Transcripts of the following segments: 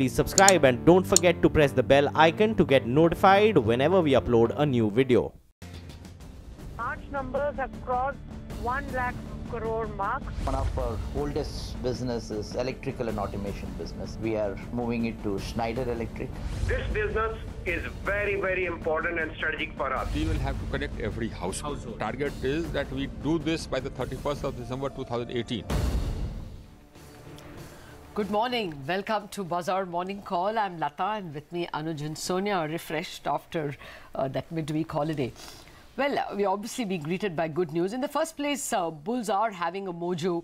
please subscribe and don't forget to press the bell icon to get notified whenever we upload a new video. March numbers have crossed 1 lakh crore mark. One of our oldest businesses, electrical and automation business. We are moving it to Schneider Electric. This business is very, very important and strategic for us. We will have to connect every household. Target is that we do this by the 31st of December 2018. Good morning. Welcome to Bazaar Morning Call. I'm Lata and with me Anuj and Sonia, refreshed after that midweek holiday. Well, we're obviously being greeted by good news. In the first place, bulls are having a mojo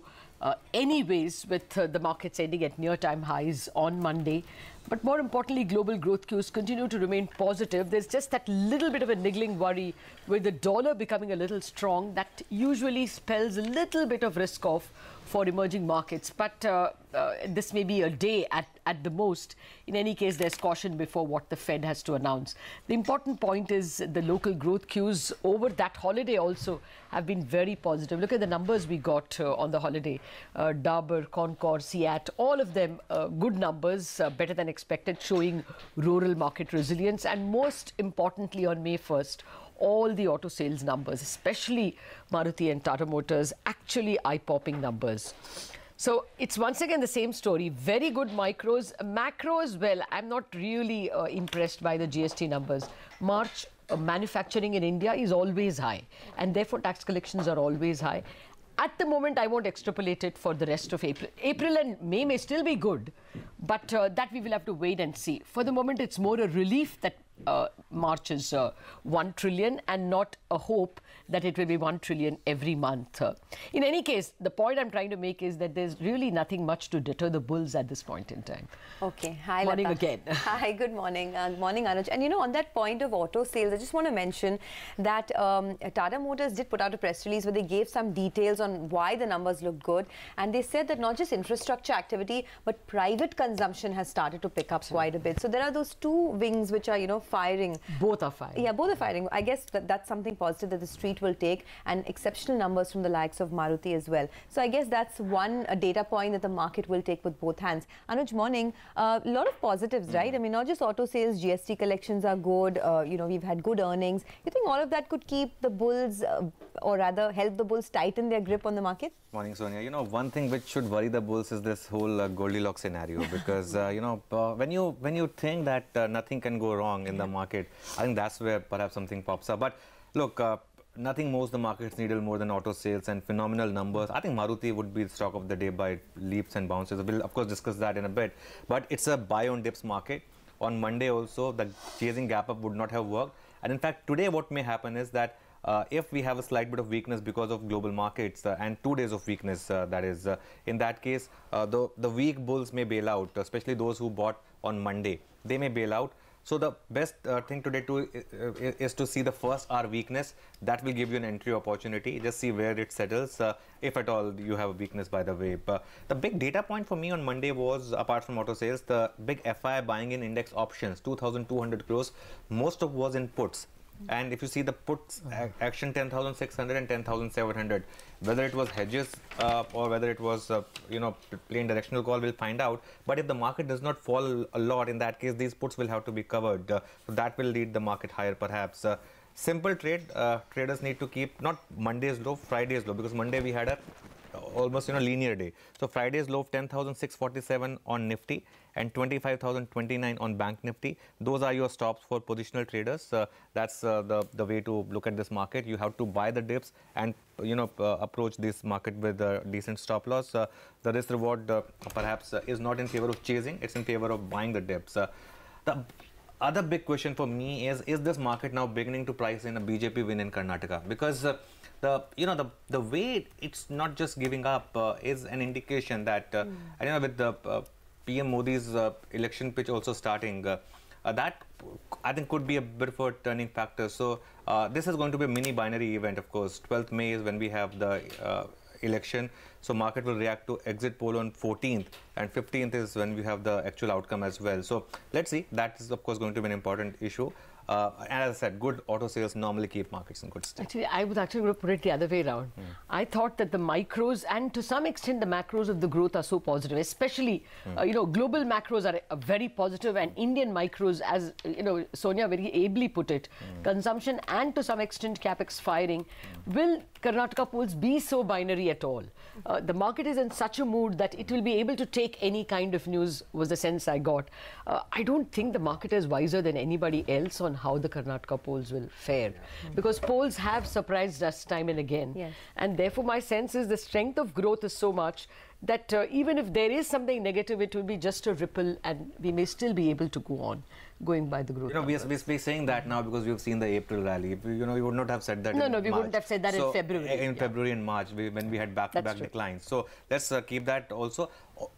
anyways, with the markets ending at near-time highs on Monday. But more importantly, global growth cues continue to remain positive. There's just that little bit of a niggling worry with the dollar becoming a little strong. That usually spells a little bit of risk off for emerging markets. But this may be a day at the most. In any case, there's caution before what the Fed has to announce. The important point is the local growth cues over that holiday also have been very positive. Look at the numbers we got on the holiday. Dabur, CONCOR CEAT, all of them good numbers, better than expected, showing rural market resilience. And most importantly, on May 1st, all the auto sales numbers, especially Maruti and Tata Motors, actually eye-popping numbers. So it's once again the same story. Very good micros. Macros, well, I'm not really impressed by the GST numbers. March manufacturing in India is always high, and therefore tax collections are always high. At the moment, I won't extrapolate it for the rest of April. April and May may still be good, but that we will have to wait and see. For the moment, it's more a relief that March is 1 trillion and not a hope that it will be 1 trillion every month. In any case, the point I'm trying to make is that there's really nothing much to deter the bulls at this point in time. Okay. Hi, morning Lata. again. Hi, good morning. Morning, Anuj. And you know, on that point of auto sales, I just want to mention that Tata Motors did put out a press release where they gave some details on why the numbers look good. And they said that not just infrastructure activity, but private consumption has started to pick up quite a bit. So there are those two wings which are, you know, firing. Both are firing. Yeah, both are firing. I guess that's something positive that the street will take, and exceptional numbers from the likes of Maruti as well. So I guess that's one data point that the market will take with both hands. Anuj, morning. A lot of positives, right? I mean, not just auto sales, GST collections are good. You know, we've had good earnings. You think all of that could keep the bulls, or rather help the bulls tighten their grip on the market? Morning, Sonia. You know, one thing which should worry the bulls is this whole Goldilocks scenario, because you know, when you think that nothing can go wrong in the market, I think that's where perhaps something pops up. But look, nothing moves the market's needle more than auto sales and phenomenal numbers. I think Maruti would be the stock of the day by leaps and bounds. We'll of course discuss that in a bit. But it's a buy on dips market. On Monday also, the chasing gap up would not have worked. And in fact, today what may happen is that if we have a slight bit of weakness because of global markets and 2 days of weakness, that is, in that case, the weak bulls may bail out, especially those who bought on Monday. They may bail out. So the best thing today is to see the first hour weakness. That will give you an entry opportunity. Just see where it settles, if at all you have a weakness, by the way. But the big data point for me on Monday was, apart from auto sales, the big FI buying in index options, 2,200 crores. Most of was in puts. And if you see the puts action 10,600 and 10,700, whether it was hedges or whether it was you know, plain directional call, we'll find out. But if the market does not fall a lot, in that case these puts will have to be covered. So that will lead the market higher perhaps. Simple trade, traders need to keep not Monday's low, Friday's low, because Monday we had a almost, you know, linear day. So Friday's low of 10,647 on Nifty and 25,029 on Bank Nifty. Those are your stops for positional traders. That's the way to look at this market. You have to buy the dips and, you know, approach this market with a decent stop loss. The risk reward perhaps is not in favor of chasing. It's in favor of buying the dips. The other big question for me is this market now beginning to price in a BJP win in Karnataka? Because the way it's not just giving up is an indication that I don't know, with the PM Modi's election pitch also starting, that I think could be a bit of a turning factor. So this is going to be a mini binary event, of course. 12th May is when we have the election. So market will react to exit poll on 14th, and 15th is when we have the actual outcome as well. So let's see. That is of course going to be an important issue. And as I said, good auto sales normally keep markets in good state. Actually, I was actually going to put it the other way around. I thought that the micros and to some extent the macros of the growth are so positive, especially, you know, global macros are very positive, and Indian micros, as, you know, Sonia very ably put it, consumption and to some extent capex firing. Will Karnataka polls be so binary at all? The market is in such a mood that it will be able to take any kind of news, was the sense I got. I don't think the market is wiser than anybody else on how the Karnataka polls will fare, because polls have surprised us time and again. Yes. And therefore my sense is the strength of growth is so much that even if there is something negative, it will be just a ripple, and we may still be able to go on going by the growth. You know, we're saying that now because we've seen the April rally. You know, we would not have said that. No, in no, we March. wouldn't have said that in February. In February and March, when we had back-to-back declines. So let's keep that also.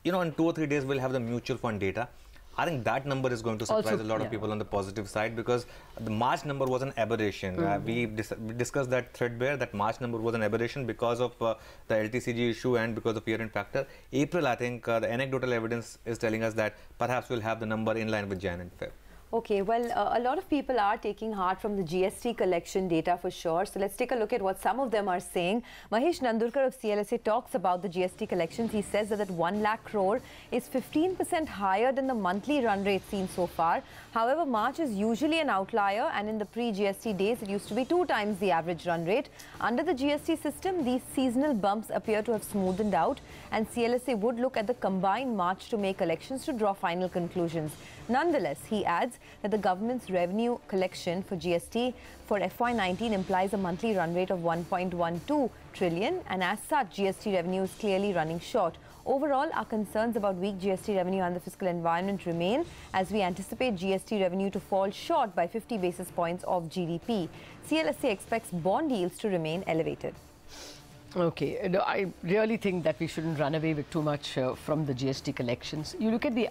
You know, in 2 or 3 days we'll have the mutual fund data. I think that number is going to surprise a lot of people on the positive side, because the March number was an aberration. We discussed that threadbare, that March number was an aberration because of the LTCG issue and because of year-end factor. April, I think the anecdotal evidence is telling us that perhaps we'll have the number in line with Jan and Feb. Okay, well, a lot of people are taking heart from the GST collection data for sure. So let's take a look at what some of them are saying. Mahesh Nandurkar of CLSA talks about the GST collections. He says that 1 lakh crore is 15% higher than the monthly run rate seen so far. However, March is usually an outlier, and in the pre-GST days, it used to be 2 times the average run rate. Under the GST system, these seasonal bumps appear to have smoothened out, and CLSA would look at the combined March to May collections to draw final conclusions. Nonetheless, he adds that the government's revenue collection for GST for FY19 implies a monthly run rate of 1.12 trillion, and as such, GST revenue is clearly running short. Overall, our concerns about weak GST revenue and the fiscal environment remain, as we anticipate GST revenue to fall short by 50 basis points of GDP. CLSA expects bond yields to remain elevated. Okay, no, I really think that we shouldn't run away with too much from the GST collections. You look at the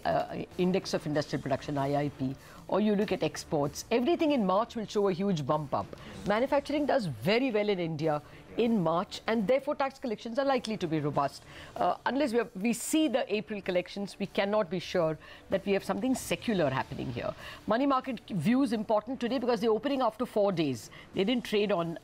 Index of Industrial Production, IIP, or you look at exports, everything in March will show a huge bump up. Manufacturing does very well in India in March, and therefore tax collections are likely to be robust. Unless we see the April collections, we cannot be sure that we have something secular happening here. Money market view is important today because they're opening after 4 days. They didn't trade on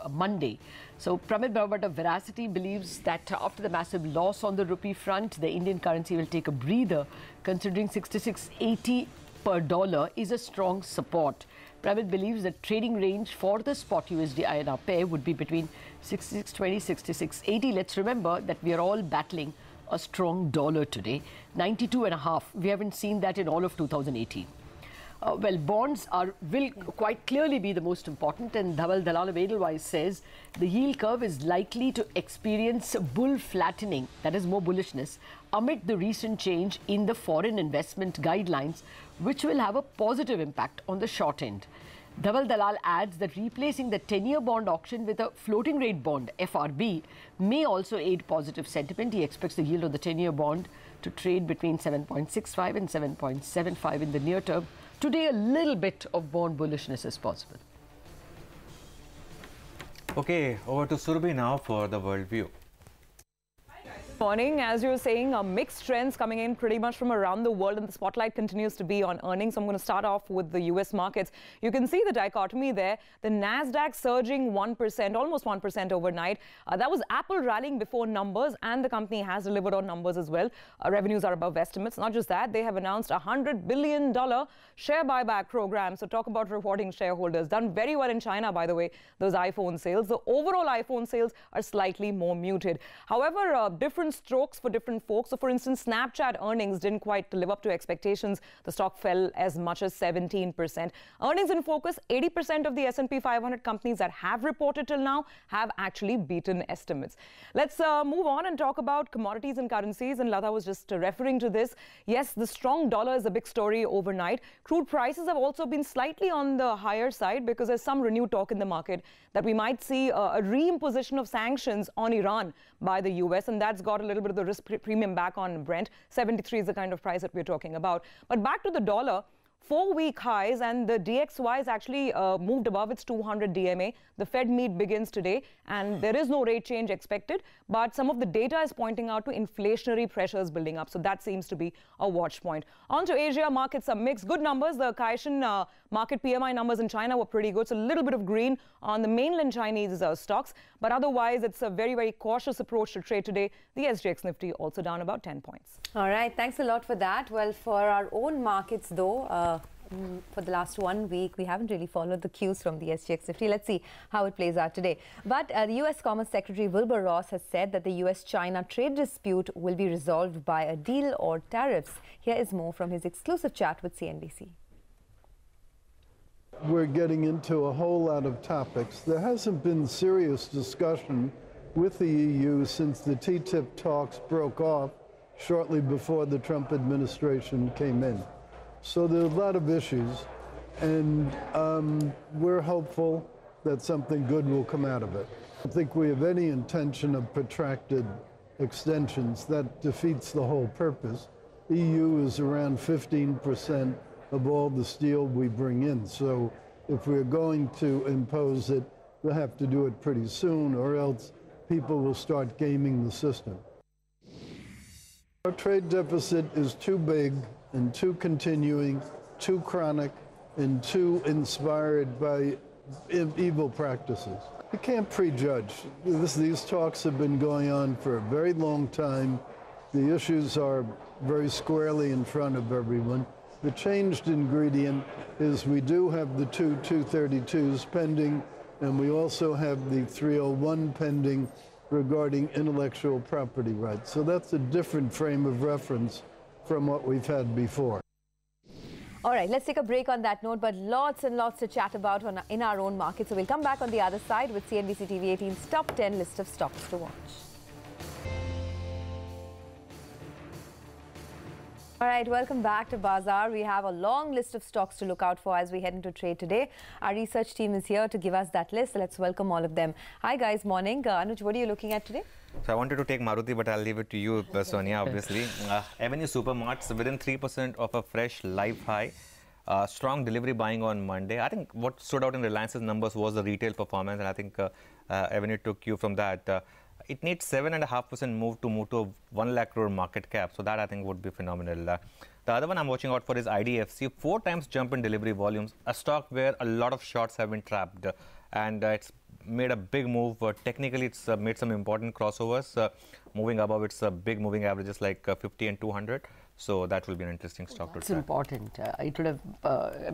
Monday. So Pramit Bhavat of Veracity believes that after the massive loss on the rupee front, the Indian currency will take a breather, considering 66.80 per dollar is a strong support. Pramit believes that trading range for the spot USD INR pair would be between 66.20, 66.80. Let's remember that we are all battling a strong dollar today. 92.5. We haven't seen that in all of 2018. Well, bonds will quite clearly be the most important, and Dhaval Dalal of Edelweiss says the yield curve is likely to experience bull flattening, that is more bullishness, amid the recent change in the foreign investment guidelines, which will have a positive impact on the short end. Dhaval Dalal adds that replacing the 10-year bond auction with a floating rate bond, FRB, may also aid positive sentiment. He expects the yield of the 10-year bond to trade between 7.65 and 7.75 in the near term. Today, a little bit of bond bullishness is possible. Okay, over to Surabhi now for the world view. Morning, as you were saying, mixed trends coming in pretty much from around the world, and the spotlight continues to be on earnings. So I'm going to start off with the US markets. You can see the dichotomy there. The Nasdaq surging 1%, almost 1% overnight. That was Apple rallying before numbers, and the company has delivered on numbers as well. Revenues are above estimates. Not just that, they have announced a $100 billion share buyback program. So talk about rewarding shareholders. Done very well in China, by the way, those iPhone sales. The overall iPhone sales are slightly more muted. However, different strokes for different folks. So for instance, Snapchat earnings didn't quite live up to expectations. The stock fell as much as 17%. Earnings in focus, 80% of the S&P 500 companies that have reported till now have actually beaten estimates. Let's move on and talk about commodities and currencies. And Lata was just referring to this. Yes, the strong dollar is a big story overnight. Crude prices have also been slightly on the higher side because there's some renewed talk in the market that we might see a reimposition of sanctions on Iran by the US, and that's got a little bit of the risk premium back on Brent. 73 is the kind of price that we're talking about. But back to the dollar. 4-week highs, and the DXY is actually moved above its 200 DMA. The Fed meet begins today, and there is no rate change expected, but some of the data is pointing out to inflationary pressures building up, so that seems to be a watch point. On to Asia, markets are mixed. Good numbers. The Caixin market PMI numbers in China were pretty good, so a little bit of green on the mainland Chinese stocks, but otherwise it's a very, very cautious approach to trade today. The SGX Nifty also down about 10 points. All right, thanks a lot for that. Well, for our own markets though, for the last 1 week, we haven't really followed the cues from the SGX Nifty. Let's see how it plays out today. But the U.S. Commerce Secretary Wilbur Ross has said that the U.S.-China trade dispute will be resolved by a deal or tariffs. Here is more from his exclusive chat with CNBC. We're getting into a whole lot of topics. There hasn't been serious discussion with the EU since the TTIP talks broke off shortly before the Trump administration came in. So there are a lot of issues, and we're hopeful that something good will come out of it. I don't think we have any intention of protracted extensions. That defeats the whole purpose. EU is around 15% of all the steel we bring in. So if we're going to impose it, we'll have to do it pretty soon, or else people will start gaming the system. Our trade deficit is too big and too continuing, too chronic, and too inspired by evil practices. You can't prejudge. These talks have been going on for a very long time. The issues are very squarely in front of everyone. The changed ingredient is we do have the two 232s pending, and we also have the 301 pending regarding intellectual property rights. So that's a different frame of reference from what we've had before. All right, let's take a break on that note, but lots and lots to chat about in our own market. So we'll come back on the other side with CNBC TV18's top 10 list of stocks to watch. All right, welcome back to Bazaar. We have a long list of stocks to look out for as we head into trade today. Our research team is here to give us that list. So let's welcome all of them. Hi guys, morning. Anuj, what are you looking at today? So I wanted to take Maruti, but I'll leave it to you, Sonia, obviously. Avenue Supermarts within 3% of a fresh life high. Strong delivery buying on Monday. I think what stood out in Reliance's numbers was the retail performance, and I think Avenue took cue from that. It needs 7.5% move to a 1 lakh crore market cap. So that I think would be phenomenal. The other one I'm watching out for is IDFC. 4 times jump in delivery volumes. A stock where a lot of shorts have been trapped. And it's made a big move. Technically, it's made some important crossovers. Moving above its big moving averages like 50 and 200. So that will be an interesting stock to track. That's important. It would have,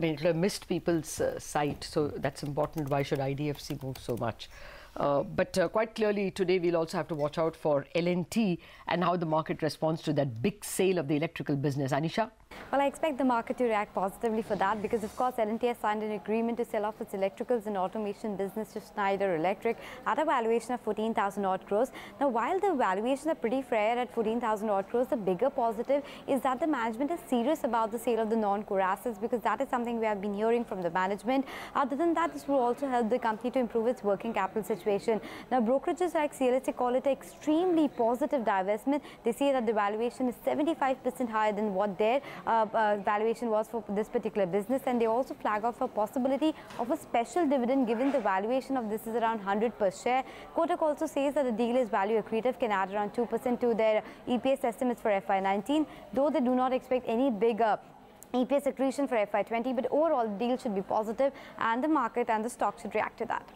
it would have missed people's sight. So that's important. Why should IDFC move so much? But quite clearly today we'll also have to watch out for L&T and how the market responds to that big sale of the electrical business. Anisha? Well, I expect the market to react positively for that because, of course, L&T has signed an agreement to sell off its electricals and automation business to Schneider Electric at a valuation of 14,000 odd crores. Now, while the valuations are pretty fair at 14,000 odd crores, the bigger positive is that the management is serious about the sale of the non-core assets, because that is something we have been hearing from the management. Other than that, this will also help the company to improve its working capital situation. Now, brokerages like CLSA call it an extremely positive divestment. They say that the valuation is 75% higher than what their valuation was for this particular business, and they also flag off a possibility of a special dividend given the valuation of this is around 100 per share. Kotak also says that the deal is value accretive, can add around 2% to their EPS estimates for FY19, though they do not expect any bigger EPS accretion for FY20, but overall the deal should be positive and the market and the stock should react to that.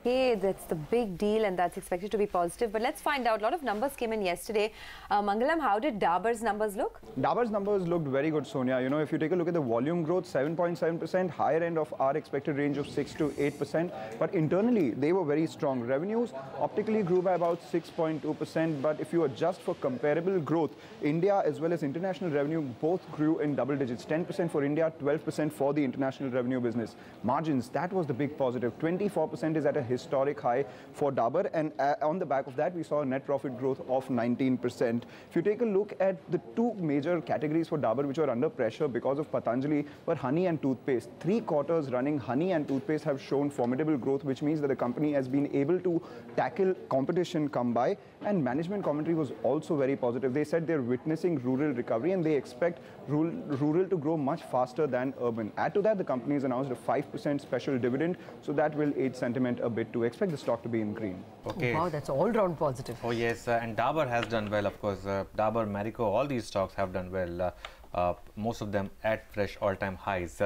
Okay, that's the big deal and that's expected to be positive. But let's find out. A lot of numbers came in yesterday. Mangalam, how did Dabur's numbers look? Dabur's numbers looked very good, Sonia. You know, if you take a look at the volume growth, 7.7%, higher end of our expected range of 6 to 8%. But internally, they were very strong. Revenues optically grew by about 6.2%. But if you adjust for comparable growth, India as well as international revenue both grew in double digits. 10% for India, 12% for the international revenue business. Margins, that was the big positive. 24% is at a historic high for Dabur, and on the back of that, we saw a net profit growth of 19%. If you take a look at the two major categories for Dabur which are under pressure because of Patanjali were honey and toothpaste. 3 quarters running, honey and toothpaste have shown formidable growth, which means that the company has been able to tackle competition come by, and management commentary was also very positive. They said they're witnessing rural recovery and they expect rural to grow much faster than urban. Add to that, the company has announced a 5% special dividend, so that will aid sentiment a bit too. Expect the stock to be in green. Okay. Wow, that's all-round positive. Oh yes, and Dabur has done well, of course. Dabur, Marico, all these stocks have done well. Most of them at fresh all-time highs.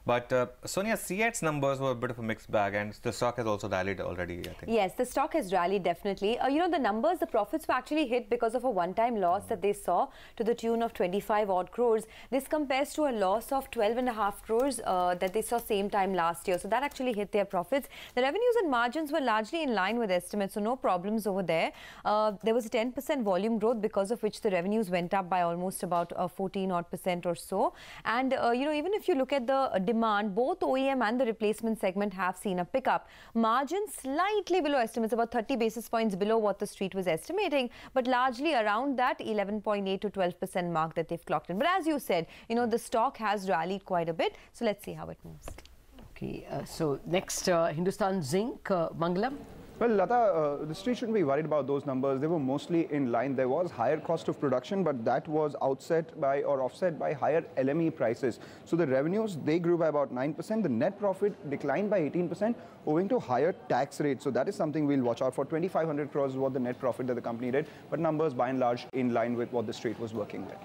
But Sonia, CEAT's numbers were a bit of a mixed bag, and the stock has also rallied already, I think. Yes, the stock has rallied definitely. You know, the numbers, the profits were actually hit because of a one-time loss that they saw to the tune of 25 odd crores. This compares to a loss of 12.5 crores that they saw same time last year. So that actually hit their profits. The revenues and margins were largely in line with estimates, so no problems over there. There was a 10% volume growth, because of which the revenues went up by almost about 14% or so. And, you know, even if you look at the demand, both OEM and the replacement segment have seen a pickup. Margins slightly below estimates, about 30 basis points below what the street was estimating, but largely around that 11.8 to 12% mark that they've clocked in. But as you said, you know, the stock has rallied quite a bit. So let's see how it moves. Okay, so next, Hindustan Zinc, Mangalam. Well, Lata, the street shouldn't be worried about those numbers. They were mostly in line. There was higher cost of production, but that was offset by higher LME prices. So the revenues, they grew by about 9%. The net profit declined by 18% owing to higher tax rates. So that is something we'll watch out for. 2,500 crores is what the net profit that the company did, but numbers by and large in line with what the street was working with.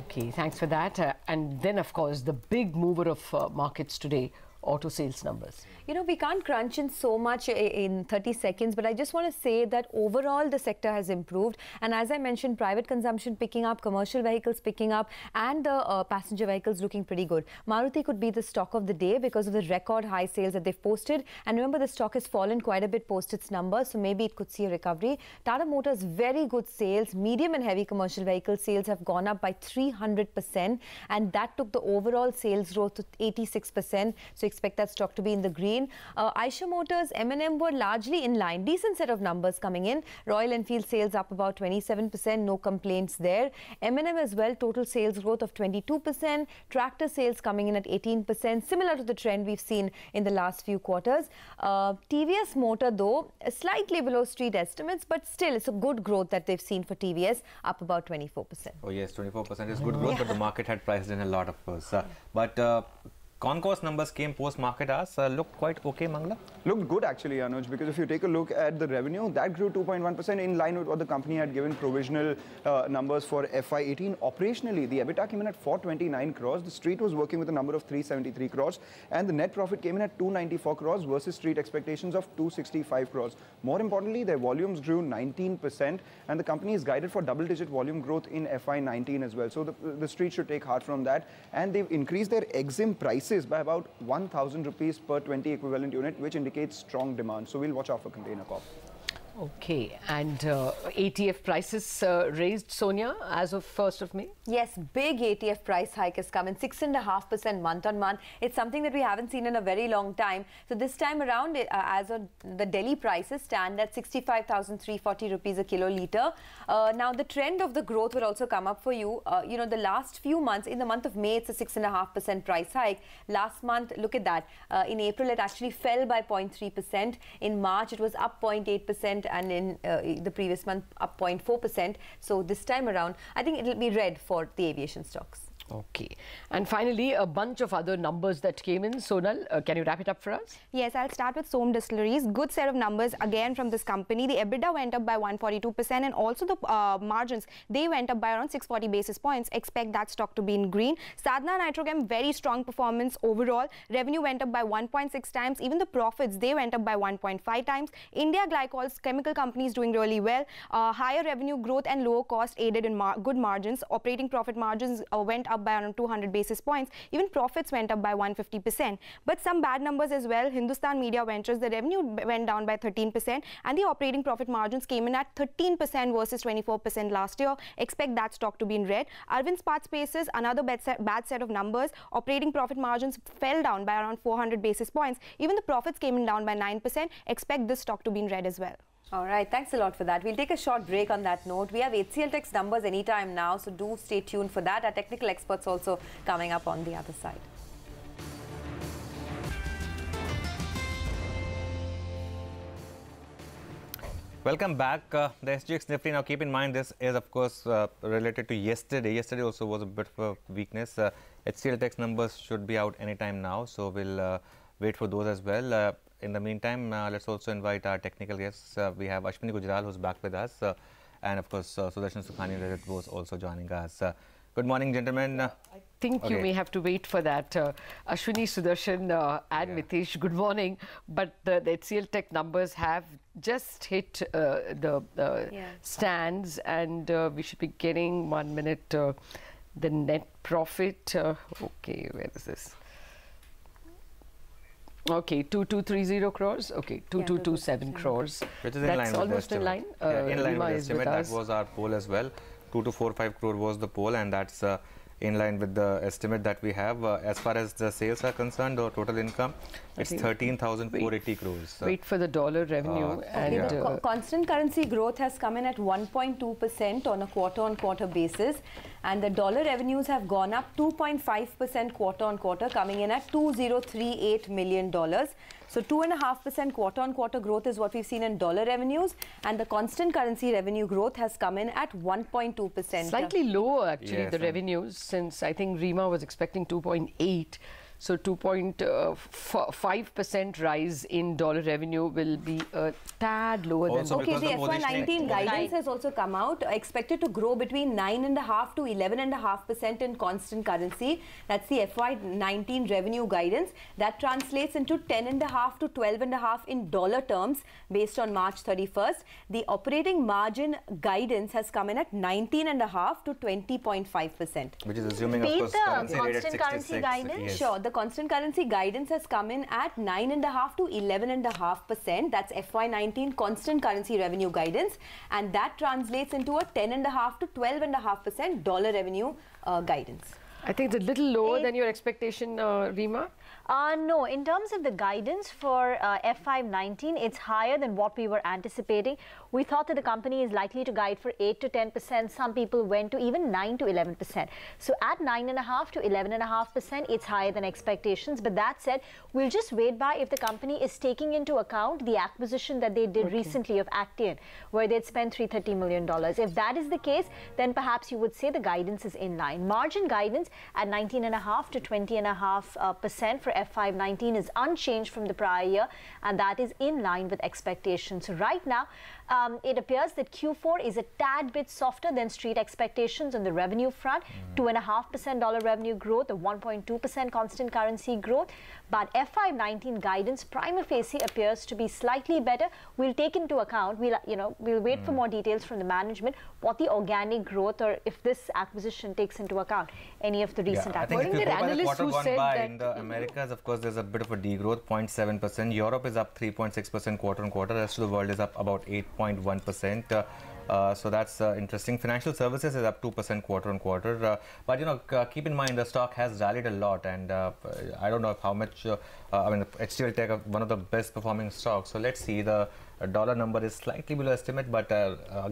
Okay, thanks for that. And then, of course, the big mover of markets today, auto sales numbers. You know, we can't crunch in so much in 30 seconds, but I just want to say that overall the sector has improved. And as I mentioned, private consumption picking up, commercial vehicles picking up, and the passenger vehicles looking pretty good. Maruti could be the stock of the day because of the record high sales that they've posted. And remember, the stock has fallen quite a bit post its numbers, so maybe it could see a recovery. Tata Motors, very good sales. Medium and heavy commercial vehicle sales have gone up by 300%, and that took the overall sales growth to 86%. So expect that stock to be in the green. Eicher Motors, M&M were largely in line. Decent set of numbers coming in. Royal Enfield sales up about 27%. No complaints there. M&M as well, total sales growth of 22%. Tractor sales coming in at 18%, similar to the trend we've seen in the last few quarters. TVS Motor, though, slightly below street estimates, but still it's a good growth that they've seen for TVS, up about 24%. Oh yes, 24% is good growth, but the market had priced in a lot, of course. But CONCOR's numbers came post-market hours, looked quite okay, Mangala? Looked good actually, Anuj, because if you take a look at the revenue, that grew 2.1% in line with what the company had given provisional numbers for FY18. Operationally, the EBITDA came in at 429 crores. The street was working with a number of 373 crores, and the net profit came in at 294 crores versus street expectations of 265 crores. More importantly, their volumes grew 19%, and the company is guided for double-digit volume growth in FY19 as well. So the street should take heart from that, and they've increased their EXIM prices by about 1,000 rupees per 20 equivalent unit, which indicates strong demand. So we'll watch out for Container Corp. Okay, and ATF prices raised, Sonia, as of 1st of May? Yes, big ATF price hike has come in, 6.5% month on month. It's something that we haven't seen in a very long time. So this time around, as of the Delhi prices stand at 65,340 rupees a kiloliter. Now, the trend of the growth will also come up for you. You know, the last few months, in the month of May, it's a 6.5% price hike. Last month, look at that. In April, it actually fell by 0.3%. In March, it was up 0.8%. And in the previous month, up 0.4%. So this time around, I think it'll be red for the aviation stocks. Okay. And finally, a bunch of other numbers that came in. Sonal, can you wrap it up for us? Yes, I'll start with Som Distilleries. Good set of numbers again from this company. The EBITDA went up by 142%, and also the margins, they went up by around 640 basis points. Expect that stock to be in green. Sadhana Nitrochem, very strong performance overall. Revenue went up by 1.6 times. Even the profits, they went up by 1.5 times. India Glycols, chemical companies doing really well. Higher revenue growth and lower cost aided in good margins. Operating profit margins went up up by around 200 basis points. Even profits went up by 150%. But some bad numbers as well. Hindustan Media Ventures, the revenue went down by 13% and the operating profit margins came in at 13% versus 24% last year. Expect that stock to be in red. Arvind Ispat Spaces, another bad set of numbers. Operating profit margins fell down by around 400 basis points. Even the profits came in down by 9%. Expect this stock to be in red as well. All right, thanks a lot for that. We'll take a short break on that note. We have HCL Tech's numbers anytime now, so do stay tuned for that. Our technical experts also coming up on the other side. Welcome back. The SGX Nifty, now keep in mind this is of course related to yesterday. Yesterday also was a bit of a weakness. HCL Tech's numbers should be out anytime now, so we'll wait for those as well. In the meantime, let's also invite our technical guests. We have Ashwini Gujral, who's back with us, and of course Sudarshan Sukhani was also joining us. Good morning, gentlemen. I think you may have to wait for that. Ashwini, Sudarshan and Mitesh, good morning. But the HCL Tech numbers have just hit the stands, and we should be getting 1 minute the net profit. Okay, where is this? Okay, 2230 crores. Okay, 2227 crores. Which is That's almost in line. In line with the estimate. That was our poll as well. 2245 crore was the poll, and that's in line with the estimate that we have. As far as the sales are concerned, or total income, it's 13,480 crores. Wait for the dollar revenue. And the constant currency growth has come in at 1.2% on a quarter-on-quarter basis, and the dollar revenues have gone up 2.5% quarter-on-quarter, coming in at $2038 million. So 2.5% quarter-on-quarter growth is what we've seen in dollar revenues, and the constant currency revenue growth has come in at 1.2%. Slightly lower, actually, the revenues, since I think Rima was expecting 2.8. So 2.5% rise in dollar revenue will be a tad lower than... Okay, the FY19 guidance has also come out, expected to grow between 9.5% to 11.5% in constant currency. That's the FY19 revenue guidance. That translates into 10.5 to 12.5 in dollar terms based on March 31st. The operating margin guidance has come in at 19.5 to 20.5%. Which is assuming, of course, constant currency guidance? Yes. Sure. The constant currency guidance has come in at 9.5 to 11.5%. That's FY19 constant currency revenue guidance, and that translates into a 10.5 to 12.5% dollar revenue guidance. I think it's a little lower than your expectation, Rima. No, in terms of the guidance for FY19, it's higher than what we were anticipating. We thought that the company is likely to guide for 8 to 10%. Some people went to even 9 to 11%. So at 9.5 to 11.5%, it's higher than expectations. But that said, we'll just wait by if the company is taking into account the acquisition that they did recently of Actian, where they'd spent $330 million. If that is the case, then perhaps you would say the guidance is in line. Margin guidance at 19.5 to 20.5% for FY19 is unchanged from the prior year, and that is in line with expectations. So right now, it appears that Q4 is a tad bit softer than street expectations on the revenue front. 2.5% dollar revenue growth, a 1.2% constant currency growth. But FY19 guidance prima facie appears to be slightly better. We'll take into account, we'll wait for more details from the management, what the organic growth, or if this acquisition takes into account any of the recent acquisitions. I think if you go by the quarter gone by in the Americas, of course, there's a bit of a degrowth, 0.7%. Europe is up 3.6% quarter-on-quarter. The rest of the world is up about 8.1%. So that's interesting. Financial services is up 2% quarter-on-quarter. But keep in mind the stock has rallied a lot, and I don't know how much. I mean, HCL Tech, one of the best performing stocks. So let's see. The dollar number is slightly below estimate, but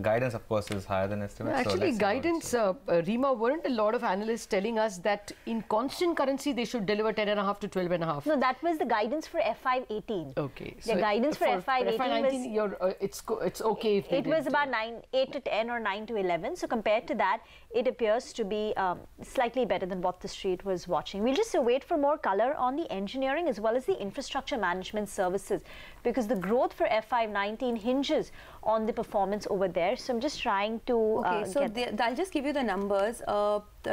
guidance, of course, is higher than estimate. Actually, so guidance, Rima, weren't a lot of analysts telling us that in constant currency they should deliver 10.5 to 12.5? No, that was the guidance for FY18. Okay. The guidance for FY18 was... it's okay if it was about 8 to 10 or 9 to 11. So compared to that, it appears to be slightly better than what the street was watching. We'll just wait for more color on the engineering as well as the infrastructure management services, because the growth for FY19 hinges on the performance over there. So I'm just trying to I'll just give you the numbers.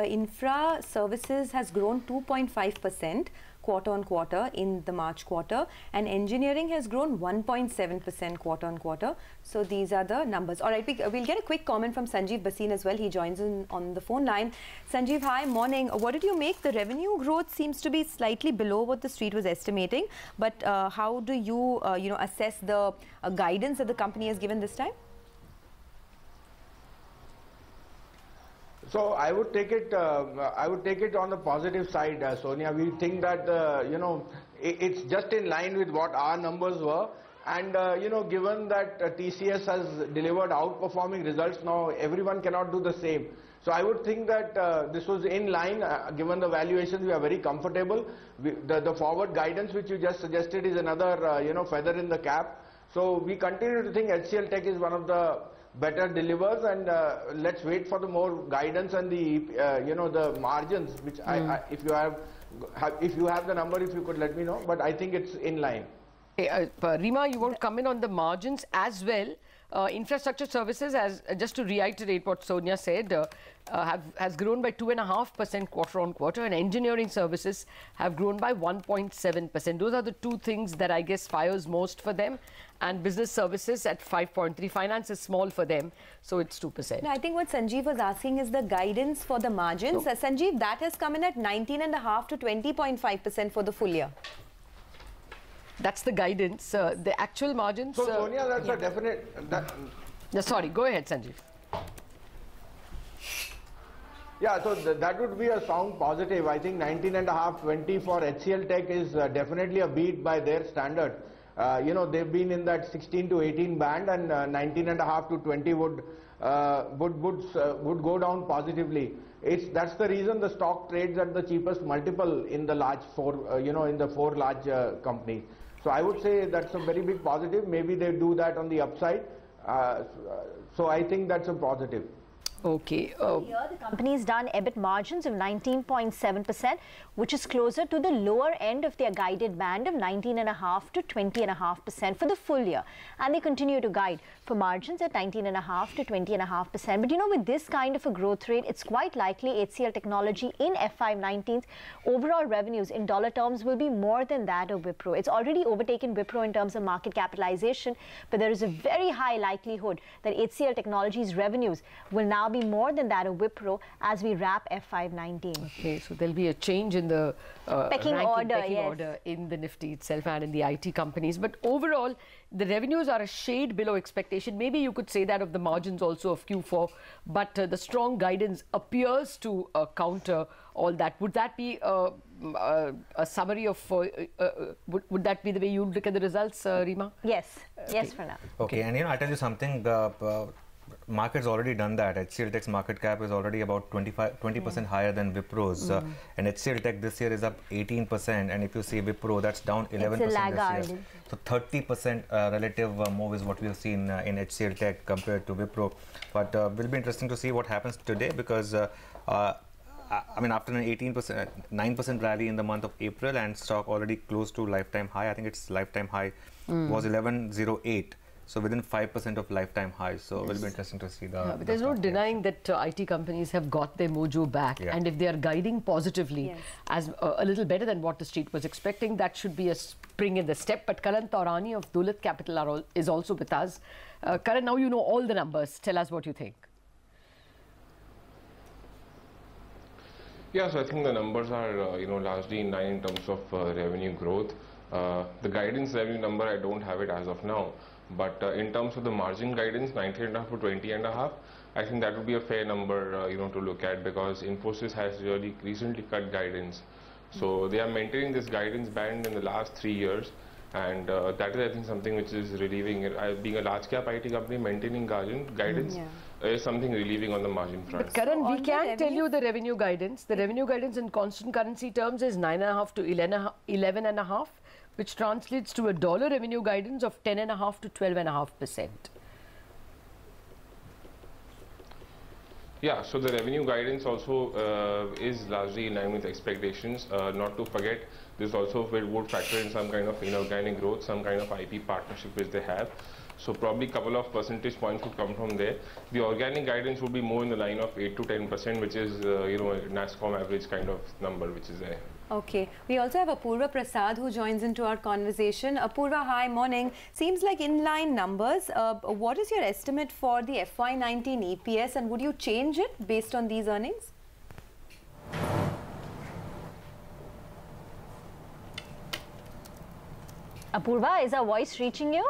infra services has grown 2.5% quarter-on-quarter in the March quarter, and engineering has grown 1.7% quarter-on-quarter. So these are the numbers. All right, we'll get a quick comment from Sanjeev Basin as well. He joins in on the phone line. Sanjeev, hi, morning. What did you make? The revenue growth seems to be slightly below what the street was estimating, but how do you, assess the guidance that the company has given this time? So I would take it. I would take it on the positive side, Sonia. We think that it's just in line with what our numbers were, and given that TCS has delivered outperforming results, now everyone cannot do the same. So I would think that this was in line. Given the valuations, we are very comfortable. The forward guidance which you just suggested is another feather in the cap. So we continue to think HCL Tech is one of the better delivers, and let's wait for the more guidance and the the margins, which if you have the number, if you could let me know, but I think it's in line. Rima, you want to come in on the margins as well. Infrastructure services, as just to reiterate what Sonia said, has grown by 2.5% quarter-on-quarter, and engineering services have grown by 1.7%. Those are the two things that I guess fires most for them. And business services at 5.3%. Finance is small for them, so it's 2%. No, I think what Sanjeev was asking is the guidance for the margins. Sanjeev, that has come in at 19.5 to 20.5% for the full year. That's the guidance. The actual margins. So Sonia, that's a definite. Sorry, go ahead, Sanjeev. Yeah, so that would be a sound positive. I think 19.5, 20 for HCL Tech is definitely a beat by their standard. They've been in that 16 to 18 band, and 19.5 to 20 would go down positively. That's the reason the stock trades at the cheapest multiple in the large four, in the four large companies. So I would say that's a very big positive. Maybe they do that on the upside. So I think that's a positive. Okay. Here the company's done EBIT margins of 19.7%, which is closer to the lower end of their guided band of 19.5 to 20.5% for the full year. And they continue to guide for margins at 19.5 to 20.5%. But with this kind of a growth rate, it's quite likely HCL Technology in FY19's overall revenues in dollar terms will be more than that of Wipro. It's already overtaken Wipro in terms of market capitalization, but there is a very high likelihood that HCL Technology's revenues will now be more than that of Wipro as we wrap FY19. Okay, so there'll be a change in the pecking order in the Nifty itself and in the IT companies. But overall, the revenues are a shade below expectation. Maybe you could say that of the margins also of Q4, but the strong guidance appears to counter all that. Would that be a summary of, would that be the way you look at the results, Rima? Yes, yes for now. Okay, and I'll tell you something, the market's already done that. HCL Tech's market cap is already about 20% higher than Wipro's, and HCL Tech this year is up 18%, and if you see Wipro, that's down 11% this year. So 30% relative move is what we have seen in HCL Tech compared to Wipro. But will be interesting to see what happens today, because I mean, after an 9% rally in the month of April, and stock already close to lifetime high. I think its lifetime high was 1108. So within 5% of lifetime highs. So it will be interesting to see the. But there's no denying that IT companies have got their mojo back, and if they are guiding positively as a little better than what the street was expecting, that should be a spring in the step. But Karan Taurani of Dolat Capital is also with us. Karan, now you know all the numbers. Tell us what you think. Yeah, so I think the numbers are largely in line in terms of revenue growth. The guidance revenue number, I don't have it as of now. But in terms of the margin guidance, 19.5 to 20.5, I think that would be a fair number, to look at, because Infosys has really recently cut guidance. So they are maintaining this guidance band in the last 3 years, and that is, I think, something which is relieving. Being a large cap IT company, maintaining guidance is something relieving on the margin front. But Karan, we can tell you the revenue guidance. The revenue guidance in constant currency terms is 9.5 to 11.5. which translates to a dollar revenue guidance of 10.5 to 12.5%. Yeah, so the revenue guidance also is largely in line with expectations. Not to forget, this also would factor in some kind of inorganic growth, some kind of IP partnership which they have. So probably a couple of percentage points would come from there. The organic guidance would be more in the line of 8 to 10%, which is NASSCOM average kind of number, which is there. Okay. We also have Apurva Prasad who joins into our conversation. Apurva, hi, morning. Seems like inline numbers. What is your estimate for the FY19 EPS, and would you change it based on these earnings? Apurva, is our voice reaching you?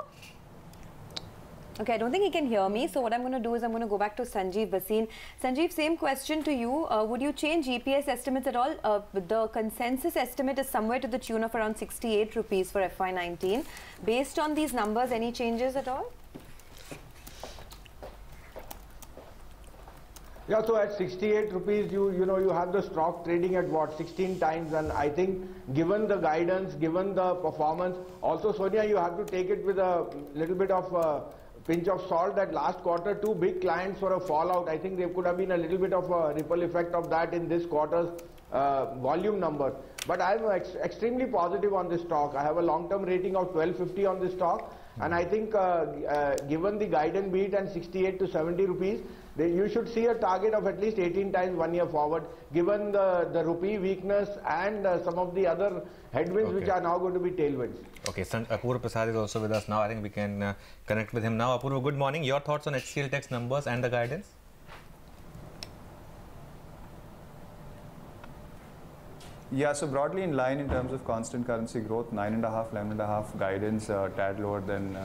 Okay, I don't think he can hear me. So what I'm going to do is I'm going to go back to Sanjeev Bhasin. Sanjeev, same question to you. Would you change EPS estimates at all? The consensus estimate is somewhere to the tune of around 68 rupees for FY19. Based on these numbers, any changes at all? Yeah, so at 68 rupees, you have the stock trading at what, 16 times, and I think given the guidance, given the performance, also Sonia, you have to take it with a little bit of pinch of salt that last quarter, two big clients were a fallout. I think there could have been a little bit of a ripple effect of that in this quarter's volume number. But I'm extremely positive on this stock. I have a long-term rating of 1250 on this stock, and I think given the guidance beat and 68 to 70 rupees, you should see a target of at least 18 times 1 year forward, given the rupee weakness and some of the other headwinds which are now going to be tailwinds. Okay, Apurva Prasad is also with us now. I think we can connect with him now. Apurva, good morning. Your thoughts on HCL Tech's numbers and the guidance? Yeah, so broadly in line in terms of constant currency growth, 9.5, 11.5 guidance, tad lower than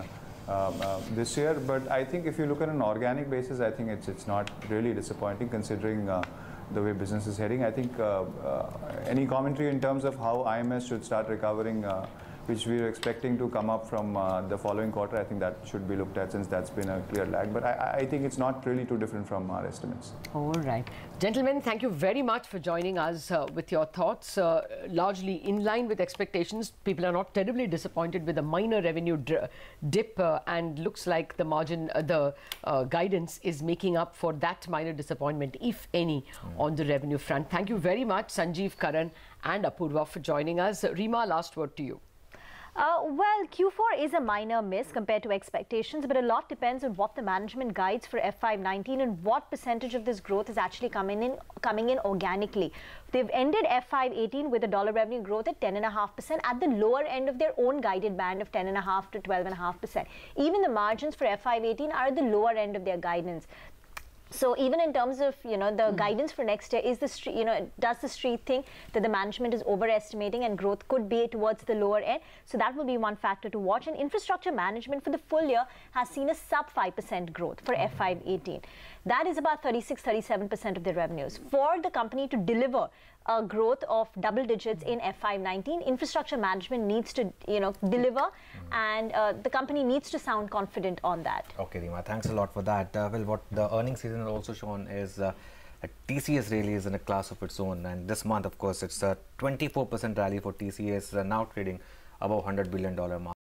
this year. But I think if you look at an organic basis, I think it's not really disappointing considering the way business is heading. I think any commentary in terms of how IMS should start recovering, which we are expecting to come up from the following quarter, I think that should be looked at since that's been a clear lag. But I think it's not really too different from our estimates. All right. Gentlemen, thank you very much for joining us with your thoughts. Largely in line with expectations. People are not terribly disappointed with a minor revenue dip and looks like the margin, the guidance is making up for that minor disappointment, if any, on the revenue front. Thank you very much, Sanjeev, Karan and Apurva, for joining us. Rima, last word to you. Well, Q4 is a minor miss compared to expectations, but a lot depends on what the management guides for FY19 and what percentage of this growth is actually coming in organically. They've ended FY18 with a dollar revenue growth at 10.5% at the lower end of their own guided band of 10.5 to 12.5%. Even the margins for FY18 are at the lower end of their guidance. So even in terms of, the guidance for next year, is the street, does the street think that the management is overestimating and growth could be towards the lower end? So that will be one factor to watch. And infrastructure management for the full year has seen a sub 5% growth for FY18. That is about 36-37% of the revenues. For the company to deliver a growth of double digits in FY19, infrastructure management needs to, deliver, and the company needs to sound confident on that. Okay, Rima, thanks a lot for that. Well, what the earnings season has also shown is that TCS really is in a class of its own, and this month, of course, it's a 24% rally for TCS, now trading above $100 billion mark.